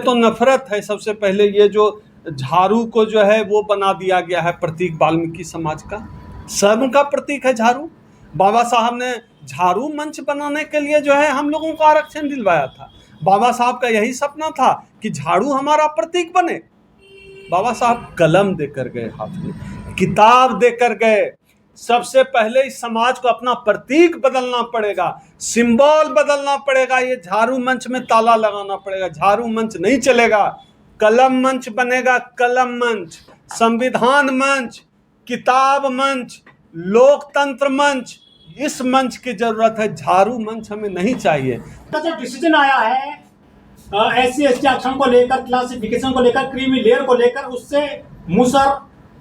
तो नफरत है सबसे पहले ये जो झाड़ू को जो है वो बना दिया गया है प्रतीक वाल्मीकि समाज का। शर्म का प्रतीक है झाड़ू। बाबा साहब ने झाड़ू मंच बनाने के लिए जो है हम लोगों को आरक्षण दिलवाया था। बाबा साहब का यही सपना था कि झाड़ू हमारा प्रतीक बने। बाबा साहब कलम देकर गए, हाथ में किताब देकर गए। सबसे पहले इस समाज को अपना प्रतीक बदलना पड़ेगा, सिंबल बदलना पड़ेगा। ये झाड़ू मंच में ताला लगाना पड़ेगा। झाड़ू मंच नहीं चलेगा, कलम मंच बनेगा। कलम मंच, संविधान मंच, किताब मंच, लोकतंत्र मंच, इस मंच की जरूरत है। झाड़ू मंच हमें नहीं चाहिए। जो डिसीजन आया है SC ST आरक्षण को लेकर, क्लासिफिकेशन को लेकर, क्रीमी लेयर को लेकर, उससे मुसर,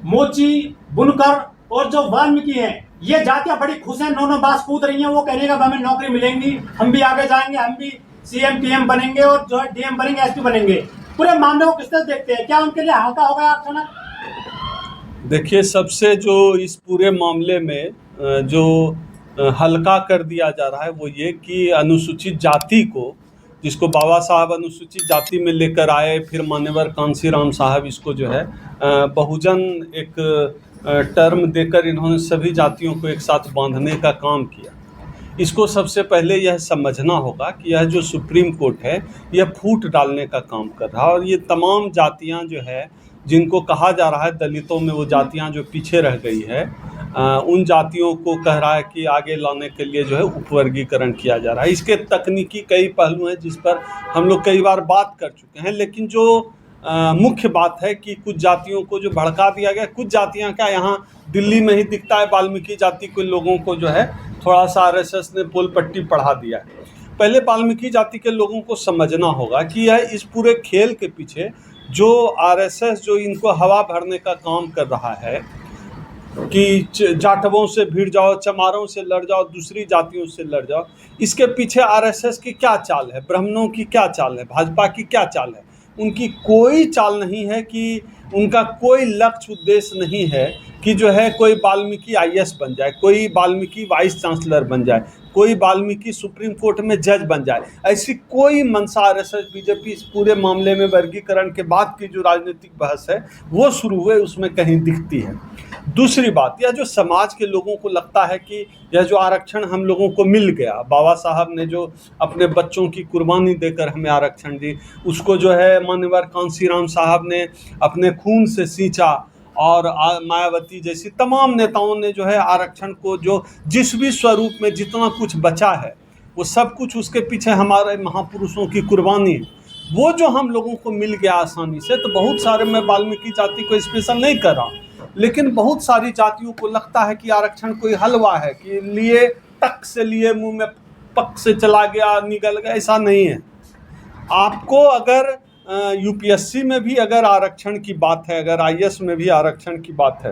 मोची, बुनकर और जो वाल्मीकि हैं, ये जातियां बड़ी खुश हैं, नौ बास कूद रही हैं। वो कहने का हमें नौकरी मिलेंगी, हम भी आगे जाएंगे, हम भी CM PM बनेंगे और जो है DM बनेंगे, SP बनेंगे। पूरे मामले को किस तरह देखते हैं? क्या उनके लिए हल्का हो गया आरक्षण? देखिए, सबसे जो इस पूरे मामले में जो हल्का कर दिया जा रहा है वो ये कि अनुसूचित जाति को, जिसको बाबा साहब अनुसूचित जाति में लेकर आए, फिर मान्यवर कांसीराम साहब इसको जो है बहुजन एक टर्म देकर इन्होंने सभी जातियों को एक साथ बांधने का काम किया। इसको सबसे पहले यह समझना होगा कि यह जो सुप्रीम कोर्ट है यह फूट डालने का काम कर रहा है। और ये तमाम जातियां जो है, जिनको कहा जा रहा है दलितों में वो जातियां जो पीछे रह गई है, उन जातियों को कह रहा है कि आगे लाने के लिए जो है उपवर्गीकरण किया जा रहा है। इसके तकनीकी कई पहलू हैं जिस पर हम लोग कई बार बात कर चुके हैं। लेकिन जो मुख्य बात है कि कुछ जातियों को जो भड़का दिया गया, कुछ जातियां क्या यहाँ दिल्ली में ही दिखता है, वाल्मीकि जाति के लोगों को जो है थोड़ा सा RSS ने पोल पट्टी पढ़ा दिया है। पहले वाल्मीकि जाति के लोगों को समझना होगा कि यह इस पूरे खेल के पीछे जो RSS जो इनको हवा भरने का काम कर रहा है कि जाटवों से भिड़ जाओ, चमारों से लड़ जाओ, दूसरी जातियों से लड़ जाओ, इसके पीछे RSS की क्या चाल है, ब्राह्मणों की क्या चाल है, भाजपा की क्या चाल है? उनकी कोई चाल नहीं है कि उनका कोई लक्ष्य उद्देश्य नहीं है कि जो है कोई वाल्मीकि IAS बन जाए, कोई वाल्मीकि वाइस चांसलर बन जाए, कोई वाल्मीकि सुप्रीम कोर्ट में जज बन जाए। ऐसी कोई मंशा RSS बीजेपी इस पूरे मामले में वर्गीकरण के बाद की जो राजनीतिक बहस है वो शुरू हुए उसमें कहीं दिखती है। दूसरी बात, यह जो समाज के लोगों को लगता है कि यह जो आरक्षण हम लोगों को मिल गया, बाबा साहब ने जो अपने बच्चों की कुर्बानी देकर हमें आरक्षण दी, उसको जो है मान्यवर कांसीराम साहब ने अपने खून से सींचा, और मायावती जैसी तमाम नेताओं ने जो है आरक्षण को जो जिस भी स्वरूप में जितना कुछ बचा है वो सब कुछ उसके पीछे हमारे महापुरुषों की कुर्बानी है। वो जो हम लोगों को मिल गया आसानी से, तो बहुत सारे, मैं वाल्मीकि जाति को स्पेशल नहीं कर रहा, लेकिन बहुत सारी जातियों को लगता है कि आरक्षण कोई हलवा है कि लिए टक से लिए मुंह में पक से चला गया, निकल गया। ऐसा नहीं है। आपको अगर UPSC में भी अगर आरक्षण की बात है, अगर IAS में भी आरक्षण की बात है,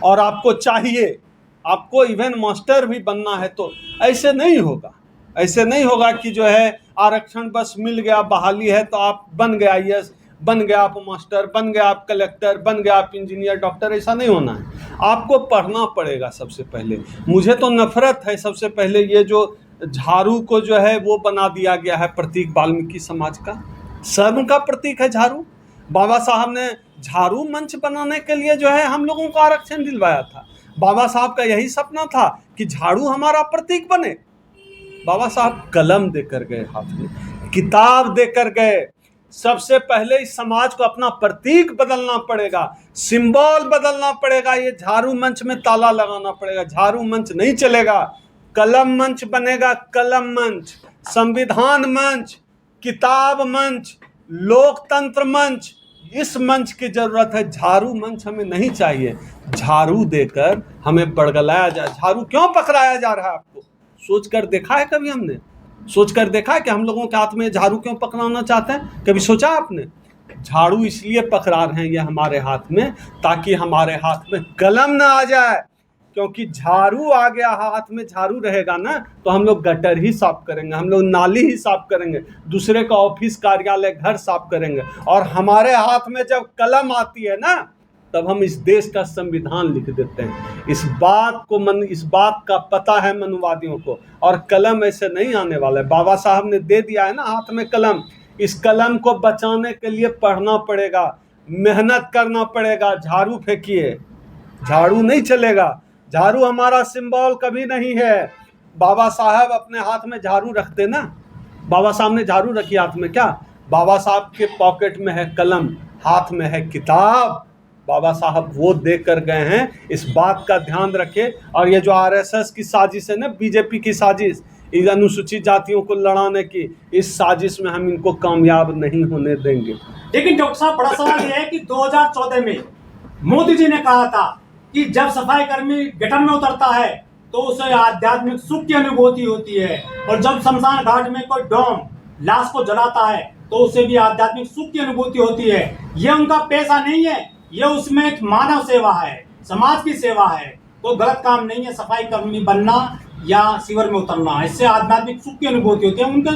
और आपको चाहिए, आपको इवन मास्टर भी बनना है, तो ऐसे नहीं होगा। ऐसे नहीं होगा कि जो है आरक्षण बस मिल गया, बहाली है तो आप बन गए IAS, बन गया आप मास्टर, बन गया आप कलेक्टर, बन गया आप इंजीनियर, डॉक्टर। ऐसा नहीं होना है। आपको पढ़ना पड़ेगा सबसे पहले। मुझे तो नफरत है सबसे पहले ये जो झाड़ू को जो है वो बना दिया गया है प्रतीक वाल्मीकि समाज का। शर्म का प्रतीक है झाड़ू। बाबा साहब ने झाड़ू मंच बनाने के लिए जो है हम लोगों को आरक्षण दिलवाया था। बाबा साहब का यही सपना था कि झाड़ू हमारा प्रतीक बने। बाबा साहब कलम देकर गए, हाथ में किताब देकर गए। सबसे पहले इस समाज को अपना प्रतीक बदलना पड़ेगा, सिंबल बदलना पड़ेगा। ये झाड़ू मंच में ताला लगाना पड़ेगा। झाड़ू मंच नहीं चलेगा, कलम मंच बनेगा। कलम मंच, संविधान मंच, किताब मंच, लोकतंत्र मंच, इस मंच की जरूरत है। झाड़ू मंच हमें नहीं चाहिए। झाड़ू देकर हमें बड़गलाया जाए। झाड़ू क्यों पकड़ाया जा रहा है? आपको सोच कर देखा है कभी? हमने सोच कर देखा है कि हम लोगों के हाथ में झाड़ू क्यों पकड़ाना चाहते हैं? कभी सोचा आपने? झाड़ू इसलिए पकड़ा रहे हैं ये हमारे हाथ में ताकि हमारे हाथ में कलम ना आ जाए। क्योंकि झाड़ू आ गया, हाथ में झाड़ू रहेगा ना, तो हम लोग गटर ही साफ करेंगे, हम लोग नाली ही साफ करेंगे, दूसरे का ऑफिस, कार्यालय, घर साफ करेंगे। और हमारे हाथ में जब कलम आती है ना, तब हम इस देश का संविधान लिख देते हैं। इस बात का पता है मनुवादियों को। और कलम ऐसे नहीं आने वाला है। बाबा साहब ने दे दिया है ना हाथ में कलम, इस कलम को बचाने के लिए पढ़ना पड़ेगा, मेहनत करना पड़ेगा। झाड़ू फेंकिए, झाड़ू नहीं चलेगा। झाड़ू हमारा सिंबल कभी नहीं है। बाबा साहब अपने हाथ में झाड़ू रखते ना, बाबा साहब ने झाड़ू रखी हाथ में क्या? बाबा साहब के पॉकेट में है कलम, हाथ में है किताब। बाबा साहब वो दे कर गए हैं, इस बात का ध्यान रखें। और ये जो आरएसएस की साजिश है ना, बीजेपी की साजिश, इस अनुसूचित जातियों को लड़ाने की, इस साजिश में हम इनको कामयाब नहीं होने देंगे। लेकिन डॉक्टर साहब, बड़ा सवाल यह है कि 2014 में मोदी जी ने कहा था कि जब सफाई कर्मी गटर में उतरता है तो उसे आध्यात्मिक सुख की अनुभूति होती है, और जब शमशान घाट में कोई डॉम लाश को जलाता है तो उसे भी आध्यात्मिक सुख की अनुभूति होती है। ये उनका पेशा नहीं है, ये उसमें एक मानव सेवा है, समाज की सेवा है। तो गलत काम नहीं है सफाई कर्मी बनना या शिविर में उतरना, इससे आध्यात्मिक सुख की अनुभूति होती है। उनके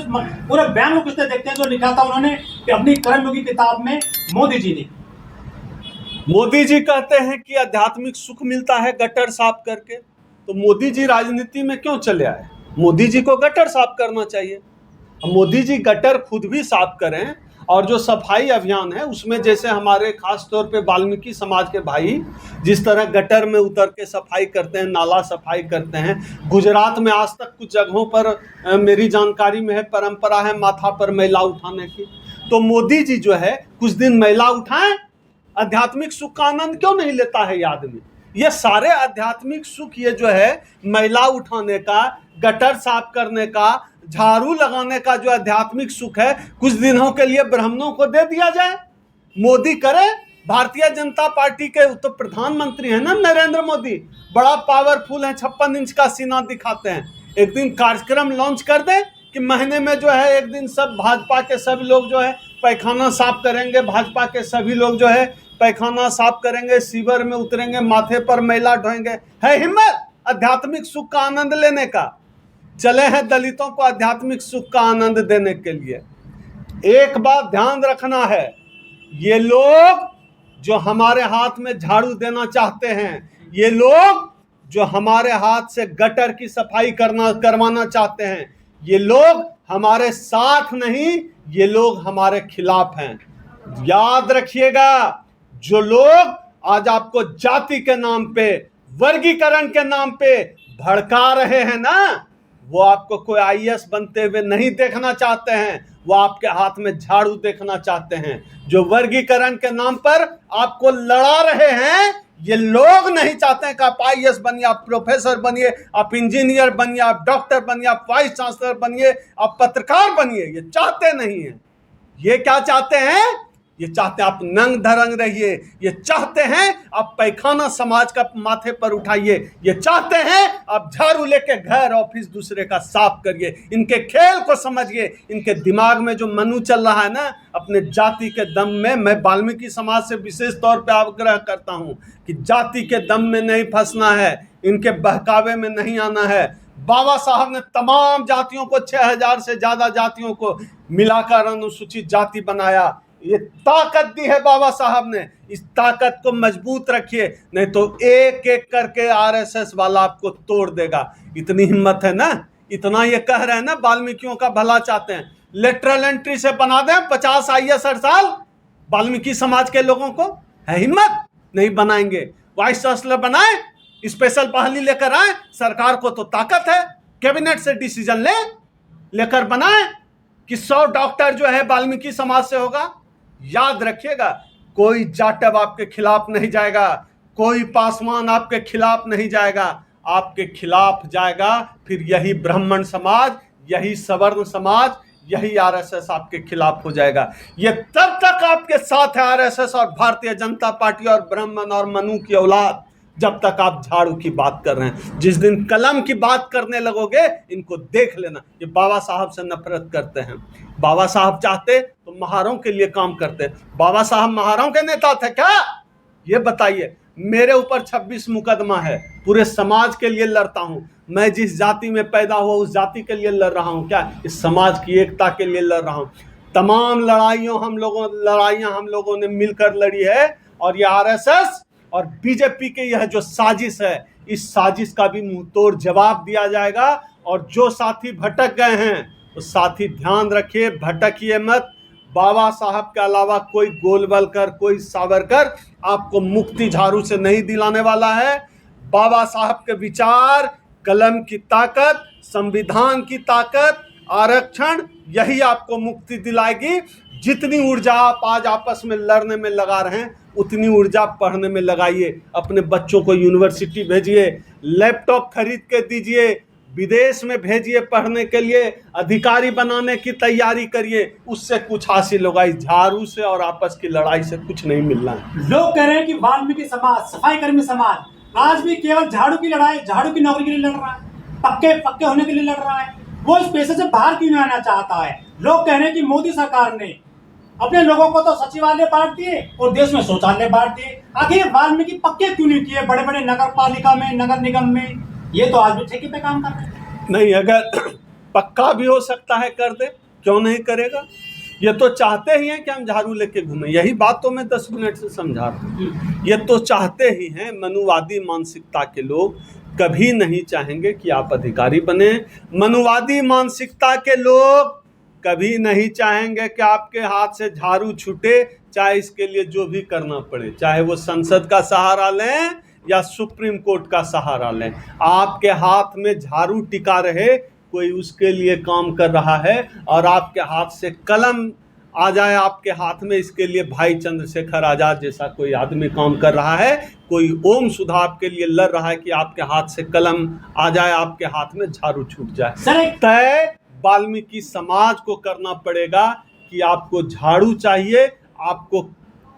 पूरे बयान को किसने देखते हैं जो लिखा था उन्होंने अपनी कर्मयोगी किताब में, मोदी जी ने। मोदी जी कहते हैं कि आध्यात्मिक सुख मिलता है गटर साफ करके, तो मोदी जी राजनीति में क्यों चले आए? मोदी जी को गटर साफ करना चाहिए। मोदी जी गटर खुद भी साफ करें, और जो सफाई अभियान है उसमें जैसे हमारे खास तौर पे वाल्मीकि समाज के भाई जिस तरह गटर में उतर के सफाई करते हैं, नाला सफाई करते हैं। गुजरात में आज तक कुछ जगहों पर मेरी जानकारी में है परंपरा है माथा पर मैला उठाने की। तो मोदी जी जो है कुछ दिन मैला उठाएं, आध्यात्मिक सुख का आनंद क्यों नहीं लेता है ये आदमी? ये सारे आध्यात्मिक सुख ये जो है मैला उठाने का, गटर साफ करने का, झाड़ू लगाने का जो आध्यात्मिक सुख है, कुछ दिनों के लिए ब्राह्मणों को दे दिया जाए। मोदी करे। भारतीय जनता पार्टी के तो प्रधानमंत्री है ना नरेंद्र मोदी, बड़ा पावरफुल है, 56 इंच का सीना दिखाते हैं। एक दिन कार्यक्रम लॉन्च कर दे कि महीने में जो है एक दिन सब भाजपा के सभी लोग जो है पैखाना साफ करेंगे, भाजपा के सभी लोग जो है पैखाना साफ करेंगे, शिविर में उतरेंगे, माथे पर मैला ढोएंगे। है हिम्मत आध्यात्मिक सुख का आनंद लेने का? चले हैं दलितों को आध्यात्मिक सुख का आनंद देने के लिए। एक बात ध्यान रखना है, ये लोग जो हमारे हाथ में झाड़ू देना चाहते हैं, ये लोग जो हमारे हाथ से गटर की सफाई करवाना चाहते हैं, ये लोग हमारे साथ नहीं, ये लोग हमारे खिलाफ हैं। याद रखिएगा, जो लोग आज आपको जाति के नाम पे, वर्गीकरण के नाम पे भड़का रहे हैं ना, वो आपको कोई आईएएस बनते हुए नहीं देखना चाहते हैं, वो आपके हाथ में झाड़ू देखना चाहते हैं। जो वर्गीकरण के नाम पर आपको लड़ा रहे हैं, ये लोग नहीं चाहते हैं कि आप आईएएस बनिए, आप प्रोफेसर बनिए, आप इंजीनियर बनिए, आप डॉक्टर बनिए, आप वाइस चांसलर बनिए, आप पत्रकार बनिए। ये चाहते नहीं है। ये क्या चाहते हैं? ये चाहते हैं आप नंग धरंग रहिए, ये चाहते हैं आप पैखाना समाज का माथे पर उठाइए, ये चाहते हैं आप झाड़ू लेके घर ऑफिस दूसरे का साफ करिए। इनके खेल को समझिए। इनके दिमाग में जो मनु चल रहा है ना अपने जाति के दम में, मैं वाल्मीकि समाज से विशेष तौर पे आग्रह करता हूं कि जाति के दम में नहीं फंसना है, इनके बहकावे में नहीं आना है। बाबा साहब ने तमाम जातियों को, 6000 से ज्यादा जातियों को मिलाकर अनुसूचित जाति बनाया। ये ताकत दी है बाबा साहब ने, इस ताकत को मजबूत रखिए, नहीं तो एक एक करके आरएसएस वाला आपको तोड़ देगा। इतनी हिम्मत है ना, इतना ये कह रहे हैं ना, वाल्मीकियों का भला चाहते हैं। लेटरल एंट्री से बना दें 50 आईएएस हर साल वाल्मीकि समाज के लोगों को। है हिम्मत? नहीं बनाएंगे। वाइस चांसलर बनाए, स्पेशल बहाली लेकर आए, सरकार को तो ताकत है, कैबिनेट से डिसीजन लेकर बनाए कि 100 डॉक्टर जो है वाल्मीकि समाज से होगा। याद रखिएगा, कोई जाटव आपके खिलाफ नहीं जाएगा, कोई पासवान आपके खिलाफ नहीं जाएगा, आपके खिलाफ जाएगा फिर यही ब्राह्मण समाज, यही सवर्ण समाज, यही आरएसएस आपके खिलाफ हो जाएगा। ये तब तक आपके साथ है आरएसएस और भारतीय जनता पार्टी और ब्राह्मण और मनु की औलाद, जब तक आप झाड़ू की बात कर रहे हैं। जिस दिन कलम की बात करने लगोगे, इनको देख लेना। ये बाबा साहब से नफरत करते हैं। बाबा साहब चाहते तो महारों के लिए काम करते। बाबा साहब महारों के नेता थे क्या? ये बताइए। मेरे ऊपर 26 मुकदमा है, पूरे समाज के लिए लड़ता हूं। मैं जिस जाति में पैदा हुआ उस जाति के लिए लड़ रहा हूं क्या? इस समाज की एकता के लिए लड़ रहा हूं। तमाम लड़ाइयां हम लोगों ने मिलकर लड़ी है, और ये आरएसएस और बीजेपी के यह जो साजिश है, इस साजिश का भी मुंह तोड़ जवाब दिया जाएगा। और जो साथी भटक गए हैं, तो साथी ध्यान रखिए, भटकिए मत। बाबा साहब के अलावा कोई गोलवलकर, कोई सावरकर आपको मुक्ति झाड़ू से नहीं दिलाने वाला है। बाबा साहब के विचार, कलम की ताकत, संविधान की ताकत, आरक्षण, यही आपको मुक्ति दिलाएगी। जितनी ऊर्जा आप आज आपस में लड़ने में लगा रहे हैं, उतनी ऊर्जा पढ़ने में लगाइए। अपने बच्चों को यूनिवर्सिटी भेजिए, लैपटॉप खरीद के दीजिए, विदेश में भेजिए पढ़ने के लिए, अधिकारी बनाने की तैयारी करिए। उससे कुछ हासिल होगा। इस झाड़ू से और आपस की लड़ाई से कुछ नहीं मिलना है। लोग कह रहे हैं कि वाल्मीकि समाज, सफाई कर्मी समाज आज भी केवल झाड़ू की लड़ाई, झाड़ू की नौकरी के लिए लड़ रहा है, पक्के होने के लिए लड़ रहा है। वो इस पेशे से बाहर क्यों नहीं आना चाहता है? लोग कह रहे हैं कि मोदी सरकार ने अपने लोगों को तो सचिवालय बांट दिए और देश में शौचालय बांट दिए। आखिर वाल्मीकि पक्के क्यों नहीं किए बड़े बड़े नगर पालिका में, नगर निगम में? ये तो आज भी ठेके पे काम कर रहे हैं। नहीं, अगर पक्का भी हो सकता है कर दे, क्यों नहीं करेगा? ये तो चाहते ही हैं कि हम झाड़ू लेके घूमें। यही बात तो मैं 10 मिनट से समझा रहा हूँ। ये तो चाहते ही हैं। मनुवादी मानसिकता के लोग कभी नहीं चाहेंगे कि आप अधिकारी बने। मनुवादी मानसिकता के लोग कभी नहीं चाहेंगे कि आपके हाथ से झाड़ू छूटे, चाहे इसके लिए जो भी करना पड़े, चाहे वो संसद का सहारा लें या सुप्रीम कोर्ट का सहारा लें। आपके हाथ में झाड़ू टिका रहे, कोई उसके लिए काम कर रहा है। और आपके हाथ से कलम आ जाए आपके हाथ में, इसके लिए भाई चंद्रशेखर आजाद जैसा कोई आदमी काम कर रहा है। कोई ओम सुधा आपके लिए लड़ रहा है कि आपके हाथ से कलम आ जाए, आपके हाथ में झाड़ू छूट जाए। तय वाल्मीकि समाज को करना पड़ेगा कि आपको झाड़ू चाहिए, आपको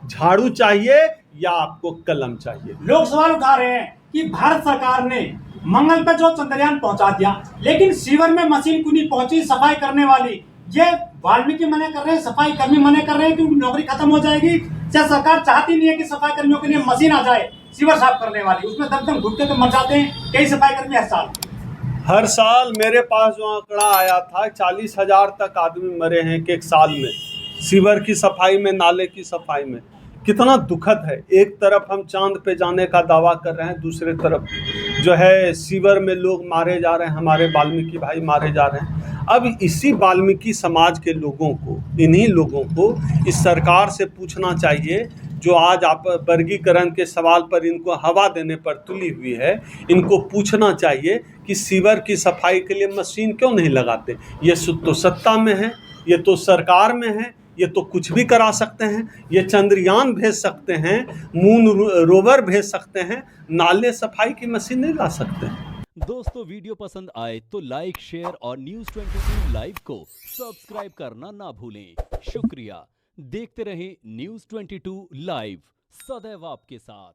झाड़ू चाहिए या आपको कलम चाहिए। लोग सवाल उठा रहे हैं कि भारत सरकार ने मंगल पर जो चंद्रयान पहुंचा दिया, लेकिन सीवर में मशीन क्यों नहीं पहुंची सफाई करने वाली? ये वाल्मीकि मना कर रहे हैं, सफाई कर्मी मना कर रहे हैं क्योंकि नौकरी खत्म हो जाएगी। क्या सरकार चाहती नहीं है कि सफाई कर्मियों के लिए मशीन आ जाए सीवर साफ करने वाली? उसमें दम घुटते तो मर जाते हैं कई सफाई कर्मी हर साल। मेरे पास जो आंकड़ा आया था 40,000 तक आदमी मरे हैं कि एक साल में, सीवर की सफाई में, नाले की सफाई में। कितना दुखद है। एक तरफ हम चांद पे जाने का दावा कर रहे हैं, दूसरे तरफ जो है सीवर में लोग मारे जा रहे हैं, हमारे वाल्मीकि भाई मारे जा रहे हैं। अब इसी वाल्मीकि समाज के लोगों को, इन्हीं लोगों को इस सरकार से पूछना चाहिए जो आज आप वर्गीकरण के सवाल पर इनको हवा देने पर तुली हुई है। इनको पूछना चाहिए कि सीवर की सफाई के लिए मशीन क्यों नहीं लगाते। ये तो सत्ता में है, ये तो सरकार में है, ये तो कुछ भी करा सकते हैं। ये चंद्रयान भेज सकते हैं, मून रोवर भेज सकते हैं, नाले सफाई की मशीन नहीं ला सकते हैं। दोस्तों, वीडियो पसंद आए तो लाइक, शेयर और News 22 लाइव को सब्सक्राइब करना ना भूलें। शुक्रिया। देखते रहें News 22 लाइव, सदैव आपके साथ।